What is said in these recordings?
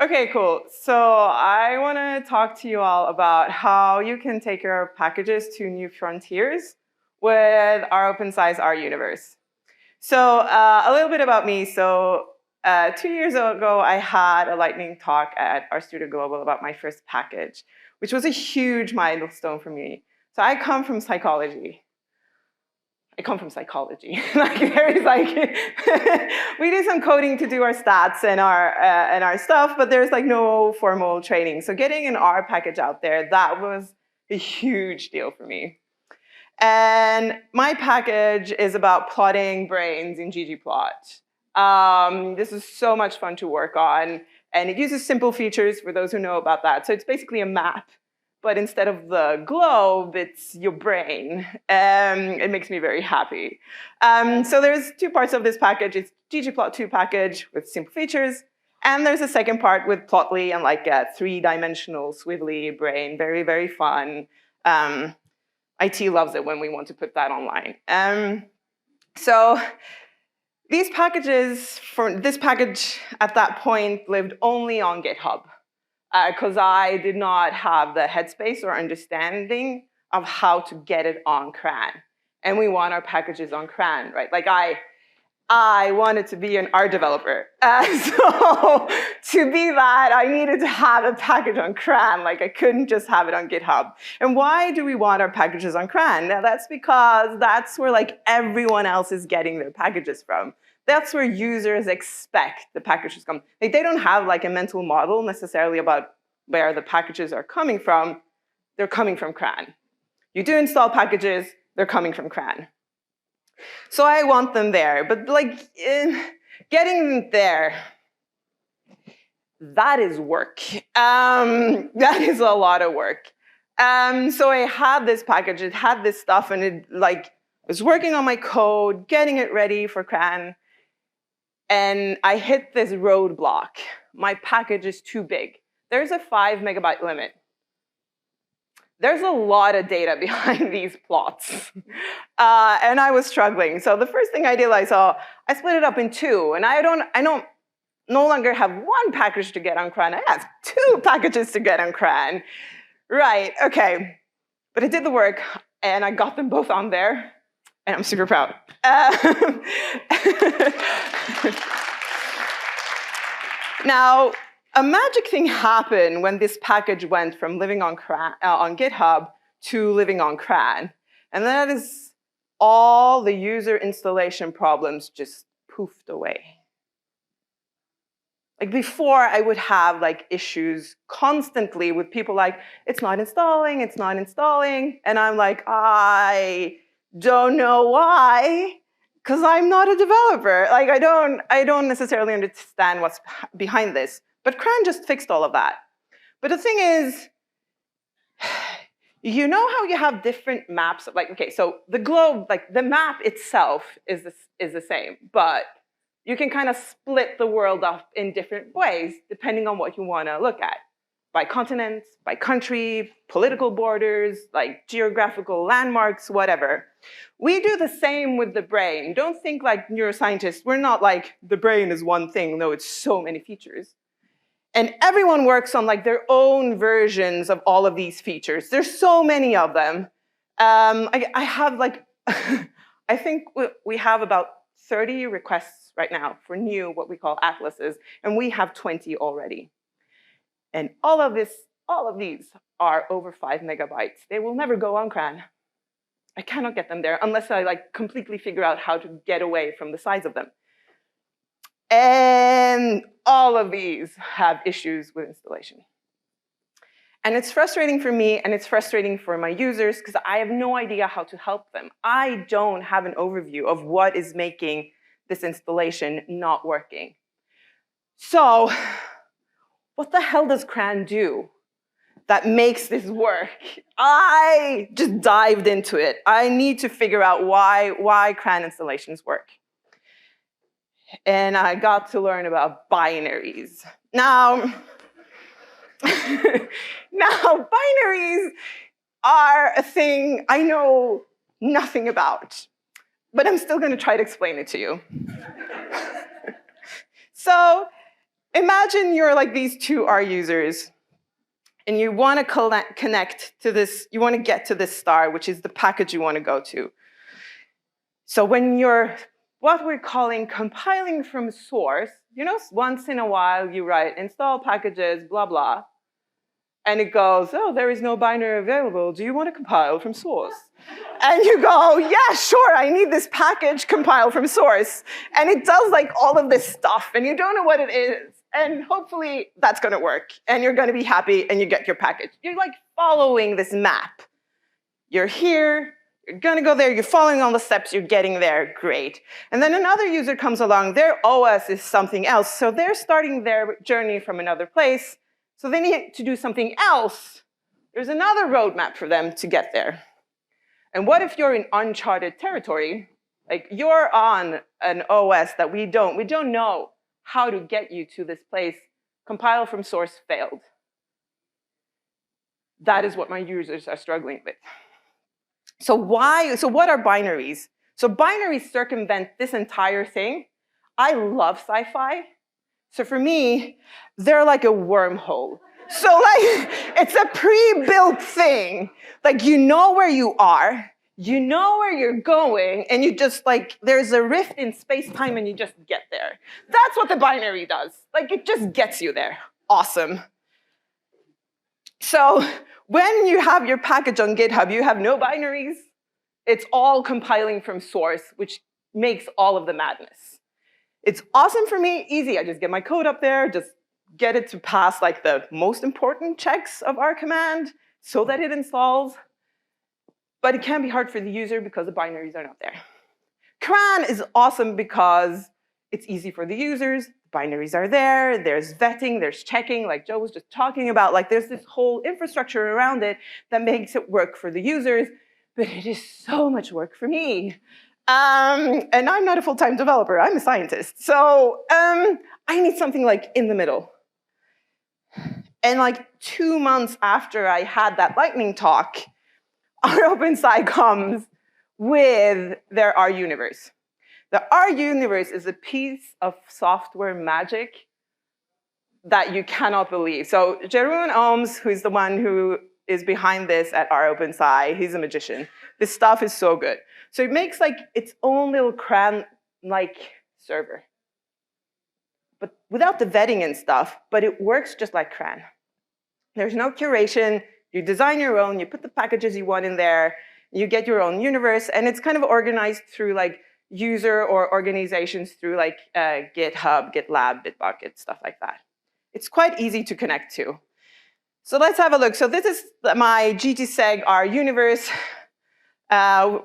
Okay, cool. So I want to talk to you all about how you can take your packages to new frontiers with our open size RUniverse. So a little bit about me. So 2 years ago, I had a lightning talk at RStudio Global about my first package, which was a huge milestone for me. So I come from psychology. Like there is like we do some coding to do our stats and our stuff, but there's like no formal training. So getting an R package out there, that was a huge deal for me. And my package is about plotting brains in ggplot. This is so much fun to work on, and it uses simple features for those who know about that. So it's basically a map, but instead of the globe, it's your brain. It makes me very happy. So there's two parts of this package. It's ggplot2 package with simple features, and there's a second part with plotly and like a three-dimensional swivelly brain. Very, very fun. IT loves it when we want to put that online. So these packages, for this package at that point lived only on GitHub, because I did not have the headspace or understanding of how to get it on CRAN. And we want our packages on CRAN, right? Like I wanted to be an art developer. So to be that, I needed to have a package on CRAN. Like I couldn't just have it on GitHub. And why do we want our packages on CRAN? Now that's because that's where like everyone else is getting their packages from. That's where users expect the packages come. Like, they don't have like a mental model necessarily about where the packages are coming from. They're coming from CRAN. You do install packages, they're coming from CRAN. So I want them there, but like getting them there, that is work. That is a lot of work. So I had this package, it had this stuff, and it like was working on my code, getting it ready for CRAN, and I hit this roadblock. My package is too big. There's a 5 megabyte limit. There's a lot of data behind these plots. And I was struggling. So the first thing I did, I split it up in two. And I no longer have one package to get on CRAN. I have 2 packages to get on CRAN. Right, OK. But I did the work, and I got them both on there. And I'm super proud. Now, a magic thing happened when this package went from living on GitHub to living on CRAN. And that is all the user installation problems just poofed away. Like before, I would have like issues constantly with people like, it's not installing, it's not installing. And I'm like, I don't know why, because I'm not a developer. Like I don't necessarily understand what's behind this. But CRAN just fixed all of that. But the thing is, you know how you have different maps? Like, okay, so the globe, like the map itself is the same, but you can kind of split the world up in different ways depending on what you want to look at. By continents, by country, political borders, like geographical landmarks, whatever. We do the same with the brain. Don't think like neuroscientists. We're not like, the brain is one thing. No, it's so many features. And everyone works on like their own versions of all of these features. There's so many of them. I have like, I think we have about 30 requests right now for new, what we call atlases, and we have 20 already. And all of these are over 5 megabytes. They will never go on CRAN. I cannot get them there unless I like completely figure out how to get away from the size of them. And all of these have issues with installation. And it's frustrating for me, and it's frustrating for my users, because I have no idea how to help them. I don't have an overview of what is making this installation not working. So what the hell does CRAN do that makes this work? I just dived into it. I need to figure out why CRAN installations work. And I got to learn about binaries. Now, binaries are a thing I know nothing about, but I'm still going to try to explain it to you. So imagine you're like these two R users, and you want to connect to this, you want to get to this star, which is the package you want to go to. So when you're what we're calling compiling from source, you know, once in a while you write install packages, blah, blah, and it goes, oh, there is no binary available. Do you want to compile from source? And you go, yeah, sure, I need this package compiled from source. And it does like all of this stuff, and you don't know what it is. And hopefully that's going to work, and you're going to be happy, and you get your package. You're like following this map. You're here, you're going to go there, you're following all the steps, you're getting there, great. And then another user comes along, their OS is something else, so they're starting their journey from another place, so they need to do something else. There's another roadmap for them to get there. And what if you're in uncharted territory? Like you're on an OS that we don't know how to get you to this place. Compile from source failed. That is what my users are struggling with. So what are binaries? So binaries circumvent this entire thing. I love sci-fi. So for me, they're like a wormhole. So like, it's a pre-built thing. Like you know where you are, you know where you're going, and you just like, there's a rift in space-time and you just get there. That's what the binary does. Like it just gets you there. Awesome. So when you have your package on GitHub, you have no binaries. It's all compiling from source, which makes all of the madness. It's awesome for me, easy. I just get my code up there, just get it to pass like the most important checks of our command so that it installs. But it can be hard for the user because the binaries are not there. CRAN is awesome because it's easy for the users. Binaries are there. There's vetting. There's checking, like Joe was just talking about. Like there's this whole infrastructure around it that makes it work for the users. But it is so much work for me. And I'm not a full-time developer. I'm a scientist. So I need something like in the middle. And like 2 months after I had that lightning talk, RUpensci comes with their RUniverse. The RUniverse is a piece of software magic that you cannot believe. So Jeroen Ooms, who's the one who is behind this at RUpensci, he's a magician. This stuff is so good. So it makes like its own little CRAN-like server, but without the vetting and stuff, but it works just like CRAN. There's no curation. You design your own, you put the packages you want in there, you get your own universe, and it's kind of organized through like user or organizations through like GitHub, GitLab, Bitbucket, stuff like that. It's quite easy to connect to. So let's have a look. So this is my ggseg RUniverse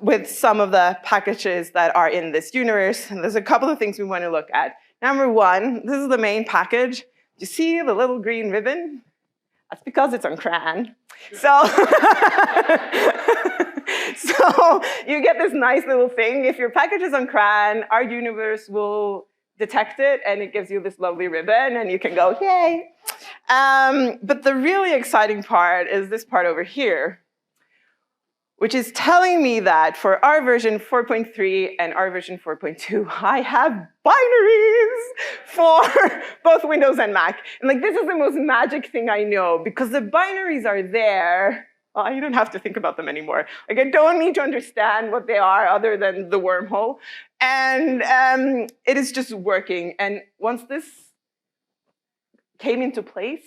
with some of the packages that are in this universe. And there's a couple of things we want to look at. Number one, this is the main package. You see the little green ribbon? That's because it's on CRAN. So, so you get this nice little thing. If your package is on CRAN, RUniverse will detect it, and it gives you this lovely ribbon, and you can go, yay. But the really exciting part is this part over here, which is telling me that for R version 4.3 and R version 4.2, I have binaries for both Windows and Mac. And like, this is the most magic thing I know, because the binaries are there. Well, you don't have to think about them anymore. Like, I don't need to understand what they are other than the wormhole. And it is just working. And once this came into place,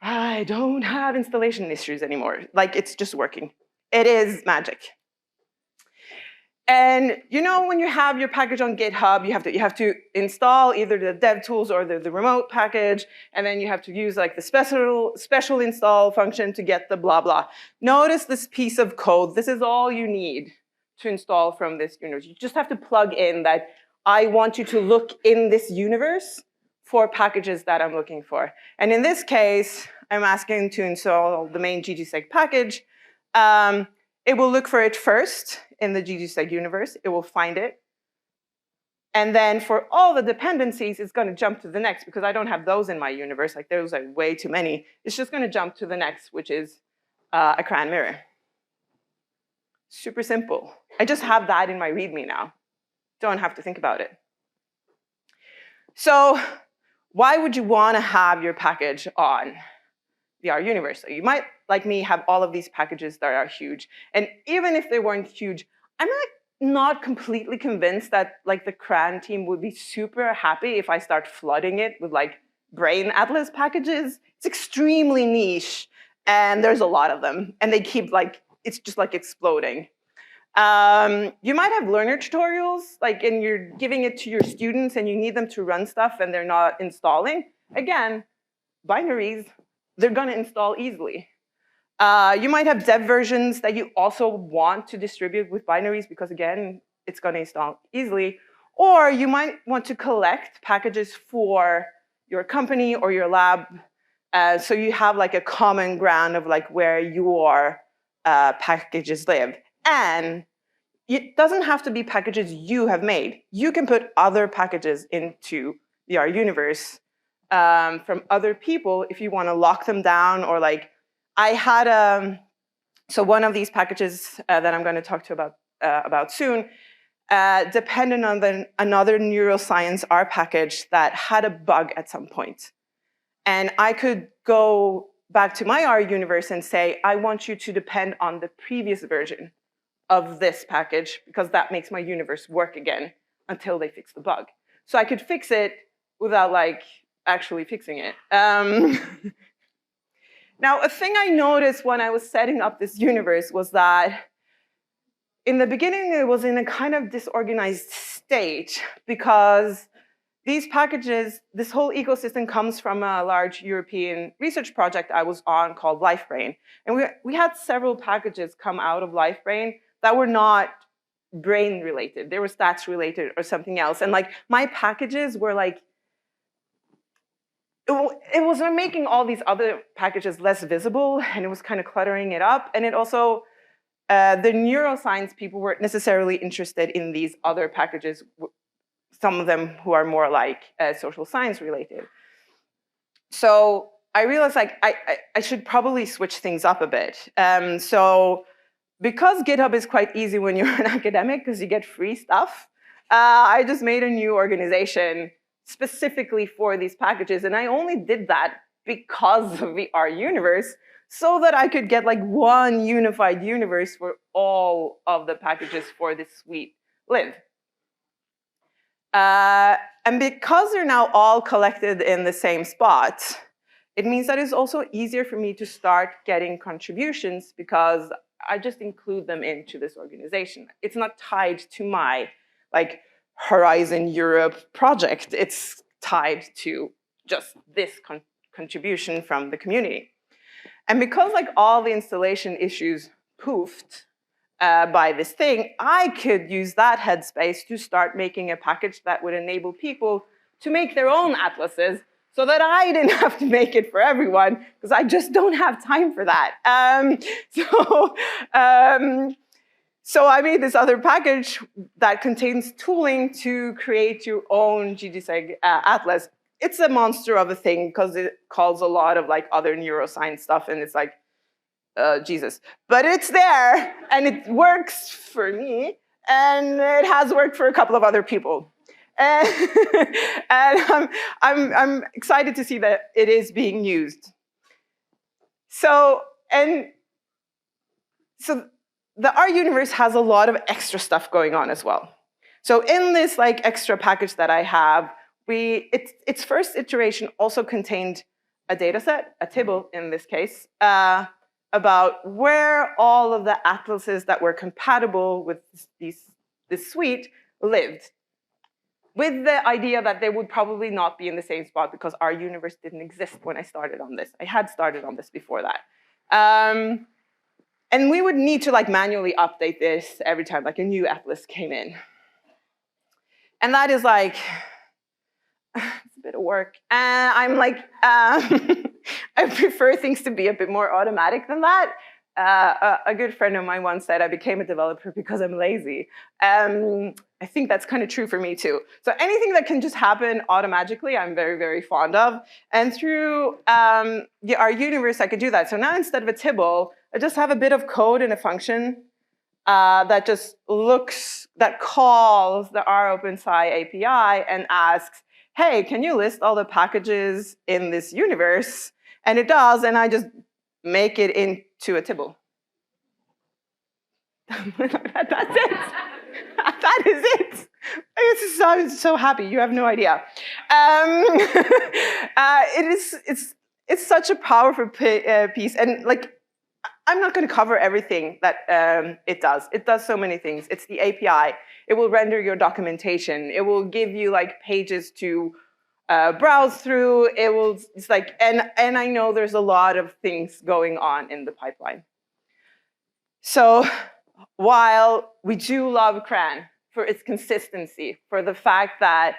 I don't have installation issues anymore. Like, it's just working. It is magic. And you know, when you have your package on GitHub, you have to install either the dev tools or the remote package, and then you have to use like the special install function to get the blah blah. Notice this piece of code. This is all you need to install from this universe. You just have to plug in that I want you to look in this universe for packages that I'm looking for. And in this case, I'm asking to install the main ggseg package. It will look for it first in the ggseg universe. It will find it. And then for all the dependencies, it's going to jump to the next, because I don't have those in my universe. Like, those are way too many. It's just going to jump to the next, which is a CRAN mirror. Super simple. I just have that in my README now. Don't have to think about it. So why would you want to have your package on the RUniverse? So you might, like me, have all of these packages that are huge. And even if they weren't huge, I'm not completely convinced that like the CRAN team would be super happy if I start flooding it with like brain atlas packages. It's extremely niche, and there's a lot of them, and they keep like, it's just like exploding. You might have learner tutorials, like, and you're giving it to your students and you need them to run stuff and they're not installing. Again, binaries, they're gonna install easily. You might have dev versions that you also want to distribute with binaries because again, it's gonna install easily. Or you might want to collect packages for your company or your lab. So you have like a common ground of like where your packages live. And it doesn't have to be packages you have made. You can put other packages into the RUniverse from other people if you want to lock them down, or like I had so one of these packages that I'm going to talk to about soon depended on another neuroscience R package that had a bug at some point. And I could go back to my RUniverse and say, I want you to depend on the previous version of this package because that makes my universe work again until they fix the bug. So I could fix it without like actually fixing it. Now, a thing I noticed when I was setting up this universe was that in the beginning, it was in a kind of disorganized state because these packages, this whole ecosystem comes from a large European research project I was on called LifeBrain. And we had several packages come out of LifeBrain that were not brain related. They were stats related or something else. And like my packages were like, it was making all these other packages less visible, and it was kind of cluttering it up. And it also, the neuroscience people weren't necessarily interested in these other packages, some of them who are more like social science related. So I realized like I should probably switch things up a bit. So because GitHub is quite easy when you're an academic because you get free stuff, I just made a new organization specifically for these packages. And I only did that because of the RUniverse so that I could get like one unified universe where all of the packages for this suite live. And because they're now all collected in the same spot, it means that it's also easier for me to start getting contributions because I just include them into this organization. It's not tied to my like Horizon Europe project. It's tied to just this contribution from the community. And because like all the installation issues poofed by this thing, I could use that headspace to start making a package that would enable people to make their own atlases so that I didn't have to make it for everyone because I just don't have time for that. So I made this other package that contains tooling to create your own GDSeg atlas. It's a monster of a thing because it calls a lot of like other neuroscience stuff, and it's like, Jesus. But it's there, and it works for me, and it has worked for a couple of other people. And, and I'm excited to see that it is being used. So the RUniverse has a lot of extra stuff going on as well. So in this like extra package that I have, its first iteration also contained a data set, a tibble in this case, about where all of the atlases that were compatible with this suite lived, with the idea that they would probably not be in the same spot because RUniverse didn't exist when I started on this. I had started on this before that. And we would need to like manually update this every time like a new atlas came in. And that is like, it's a bit of work. And I'm like, I prefer things to be a bit more automatic than that. A good friend of mine once said I became a developer because I'm lazy. I think that's kind of true for me too. So anything that can just happen automatically, I'm very, very fond of. And through our RUniverse, I could do that. So now instead of a tibble, I just have a bit of code in a function that just calls the ROpenSci API and asks, hey, can you list all the packages in this universe? And it does, and I just make it into a tibble. That's it. That is it. I'm so happy. You have no idea. It's such a powerful piece, and like I'm not going to cover everything that it does. It does so many things. It's the API. It will render your documentation. It will give you like pages to browse through. It's like, and I know there's a lot of things going on in the pipeline. So while we do love CRAN for its consistency, for the fact that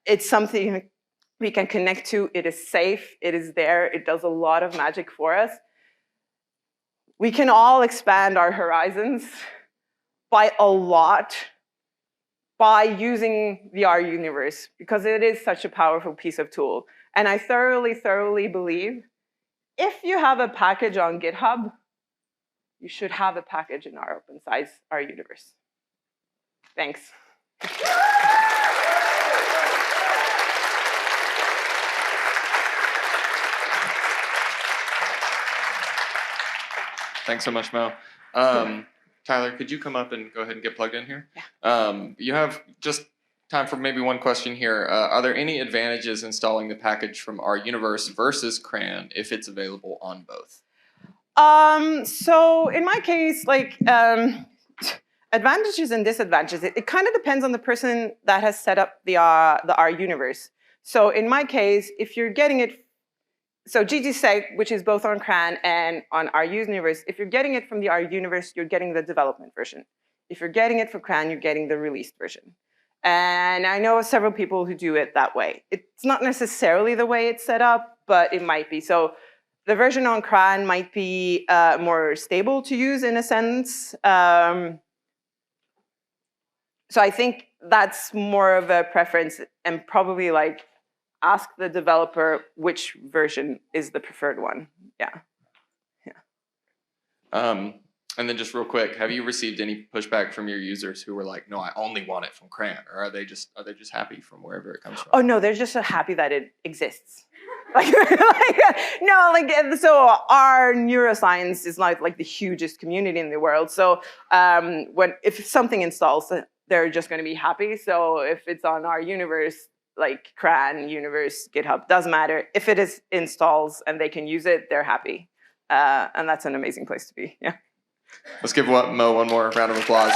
it's something we can connect to, it is safe, it is there, it does a lot of magic for us, we can all expand our horizons by a lot by using the RUniverse, because it is such a powerful piece of tool. And I thoroughly, thoroughly believe if you have a package on GitHub, you should have a package in our open size RUniverse. Thanks. Thanks so much, Mo. Tyler, could you come up and go ahead and get plugged in here? Yeah. You have just time for maybe one question here. Are there any advantages installing the package from RUniverse versus CRAN if it's available on both? So in my case, like advantages and disadvantages, it kind of depends on the person that has set up the RUniverse. So in my case, if you're getting it, so ggseg, which is both on CRAN and on RUniverse, if you're getting it from the RUniverse, you're getting the development version. If you're getting it from CRAN, you're getting the released version. And I know several people who do it that way. It's not necessarily the way it's set up, but it might be. So the version on CRAN might be more stable to use in a sense. So I think that's more of a preference, and probably like ask the developer which version is the preferred one. Yeah. And then just real quick, have you received any pushback from your users who were like, no, I only want it from CRAN, or are they just happy from wherever it comes from? Oh no, they're just so happy that it exists. No, so our neuroscience is not like the hugest community in the world. So if something installs, they're just going to be happy. So if it's on RUniverse, like CRAN, Universe, GitHub, doesn't matter. If it is installs and they can use it, they're happy. And that's an amazing place to be. Yeah. Let's give Mo one more round of applause.